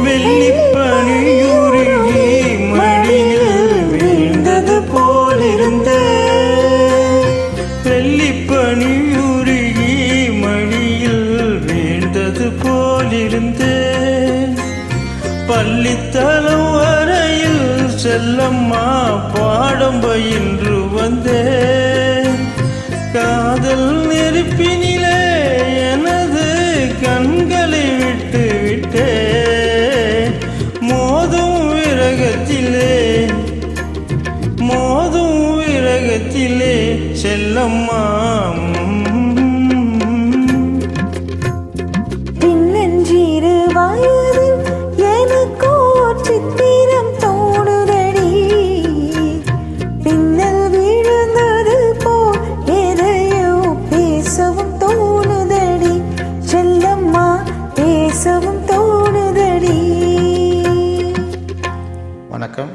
வெள்ளிப்பனியுருகி மடியில் வீழ்ந்தது போலிருந்தேன். வெள்ளிப்பனியுருகி மடியில் வீழ்ந்தது போலிருந்தேன். பள்ளித்தலம் வரையில் செல்லம்மா பாடம் பயின்று வந்தேன். காதல் நெருப்பினிலே எனது கண்களை விட்டு விட்டேன். மோதும் விரகத்திலே செல்லம்மா பின்னஞ்சிறு வயதில் எனக்கு சித்திரம் தோணுதடி. பின்னல் விழுந்தது போல் எதையோ பேசவும் தோணுதடி. செல்லம்மா பேசவும் தோணுதடி. வணக்கம்.